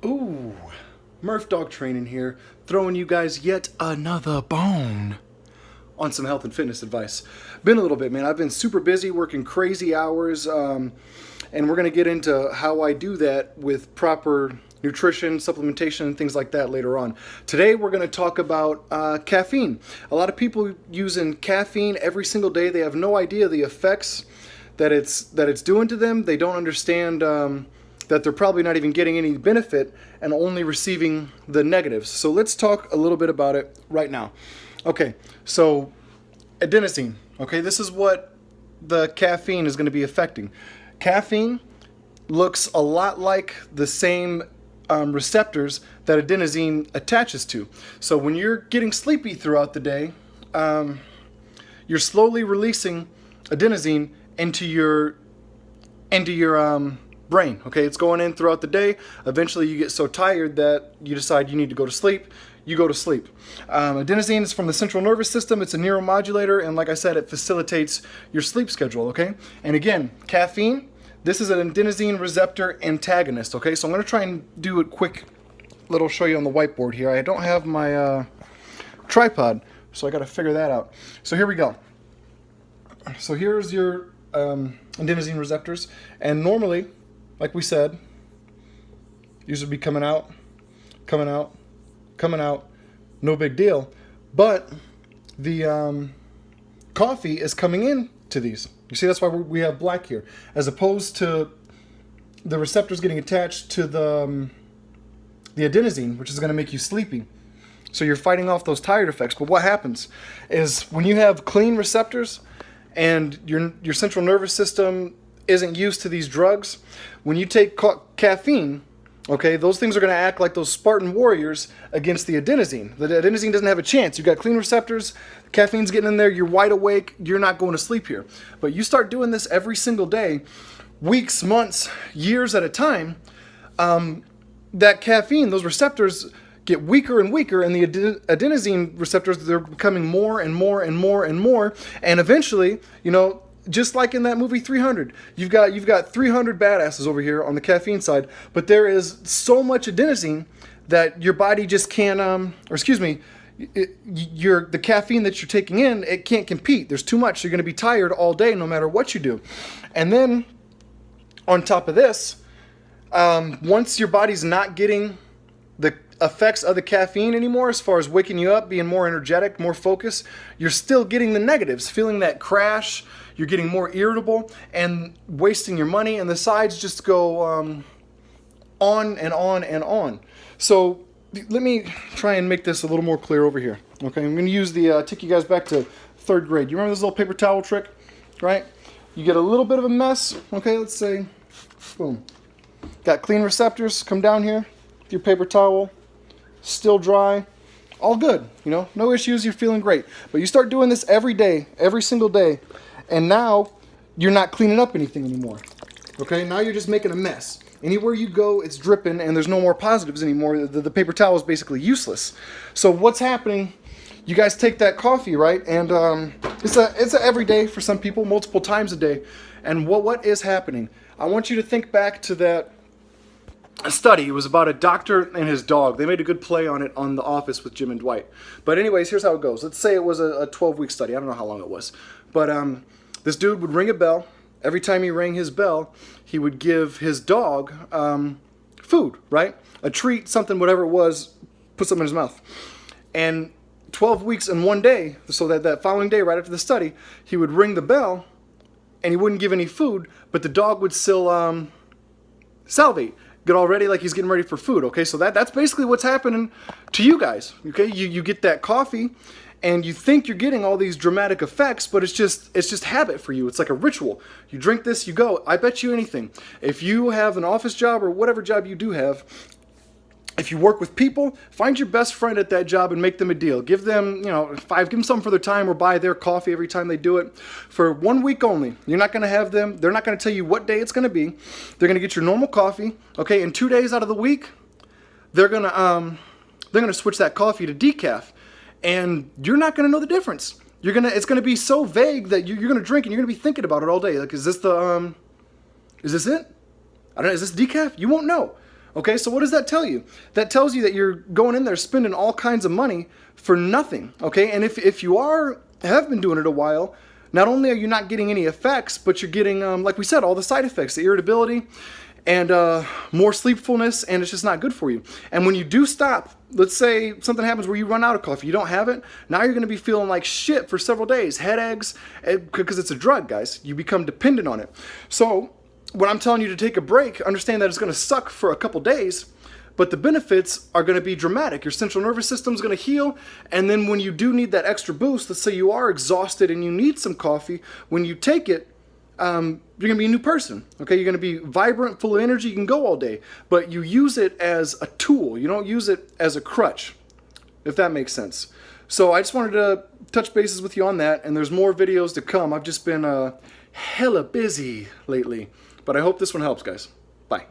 Ooh, Murph Dog Training here, throwing you guys yet another bone on some health and fitness advice. Been a little bit, man. I've been super busy, working crazy hours, and we're going to get into how I do that with proper nutrition, supplementation, and things like that later on. Today we're going to talk about caffeine. A lot of people using caffeine every single day. They have no idea the effects that it's doing to them. They don't understand that they're probably not even getting any benefit and only receiving the negatives. So let's talk a little bit about it right now. Okay, so adenosine. Okay, this is what the caffeine is going to be affecting. Caffeine looks a lot like the same receptors that adenosine attaches to. So when you're getting sleepy throughout the day, you're slowly releasing adenosine into your brain. Okay, it's going in throughout the day. Eventually you get so tired that you decide you need to go to sleep. You go to sleep. Adenosine is from the central nervous system. It's a neuromodulator, and like I said, it facilitates your sleep schedule. Okay, and again, caffeine, this is an adenosine receptor antagonist. Okay, so I'm going to try and do a quick little show you on the whiteboard here. I don't have my tripod, so I got to figure that out. So here we go. So here's your adenosine receptors, and normally, like we said, these would be coming out, coming out, coming out, no big deal. But the coffee is coming in to these. You see, that's why we have black here, as opposed to the receptors getting attached to the adenosine, which is going to make you sleepy. So you're fighting off those tired effects. But what happens is when you have clean receptors and your central nervous system isn't used to these drugs, when you take caffeine, okay, those things are going to act like those Spartan warriors against the adenosine. The adenosine doesn't have a chance. You've got clean receptors, caffeine's getting in there, you're wide awake, you're not going to sleep here. But you start doing this every single day, weeks, months, years at a time, that caffeine, those receptors get weaker and weaker, and the adenosine receptors, they're becoming more and more and more and more, and eventually, you know, just like in that movie 300, you've got 300 badasses over here on the caffeine side, but there is so much adenosine that your body just can't, the caffeine that you're taking in, it can't compete. There's too much. You're going to be tired all day no matter what you do. And then on top of this, once your body's not getting the effects of the caffeine anymore, as far as waking you up, being more energetic, more focused, you're still getting the negatives, feeling that crash. You're getting more irritable and wasting your money, and the sides just go on and on and on. So let me try and make this a little more clear over here. Okay, I'm going to use take you guys back to 3rd grade. You remember this little paper towel trick, right? You get a little bit of a mess. Okay, let's say, boom. Got clean receptors, come down here with your paper towel, still dry, all good, you know, no issues, you're feeling great. But you start doing this every day, every single day, and now you're not cleaning up anything anymore. Okay, now you're just making a mess. Anywhere you go, it's dripping, and there's no more positives anymore. The paper towel is basically useless. So what's happening? You guys take that coffee, right? And it's a everyday for some people, multiple times a day. And what is happening? I want you to think back to that study. It was about a doctor and his dog. They made a good play on it on The Office with Jim and Dwight. But anyways, here's how it goes. Let's say it was a 12-week study. I don't know how long it was. But this dude would ring a bell. Every time he rang his bell, he would give his dog food, right? A treat, something, whatever it was, put something in his mouth. And 12 weeks and one day, so that following day, right after the study, he would ring the bell, and he wouldn't give any food, but the dog would still salivate, get all ready like he's getting ready for food. Okay, so that's basically what's happening to you guys. Okay, you get that coffee, and you think you're getting all these dramatic effects, but it's just habit for you. It's like a ritual. You drink this, you go. I bet you anything, if you have an office job or whatever job you do have, if you work with people, find your best friend at that job and make them a deal. Give them, give them something for their time, or buy their coffee every time they do it for 1 week only. You're not going to have them. They're not going to tell you what day it's going to be. They're going to get your normal coffee. Okay, and 2 days out of the week, they're going to switch that coffee to decaf, and you're not going to know the difference. It's going to be so vague that you're going to drink and you're going to be thinking about it all day. Like, is this it? I don't know. Is this decaf? You won't know. Okay, so what does that tell you? That tells you that you're going in there spending all kinds of money for nothing. Okay, and if you have been doing it a while, not only are you not getting any effects, but you're getting, like we said, all the side effects, the irritability, and more sleepfulness, and it's just not good for you. And when you do stop, let's say something happens where you run out of coffee, you don't have it, now you're going to be feeling like shit for several days, headaches, because it's a drug, guys. You become dependent on it. So when I'm telling you to take a break, understand that it's going to suck for a couple days, but the benefits are going to be dramatic. Your central nervous system is going to heal, and then when you do need that extra boost, let's say you are exhausted and you need some coffee, when you take it, you're going to be a new person. Okay, you're going to be vibrant, full of energy, you can go all day, but you use it as a tool. You don't use it as a crutch, if that makes sense. So I just wanted to touch bases with you on that, and there's more videos to come. I've just been hella busy lately, but I hope this one helps, guys. Bye.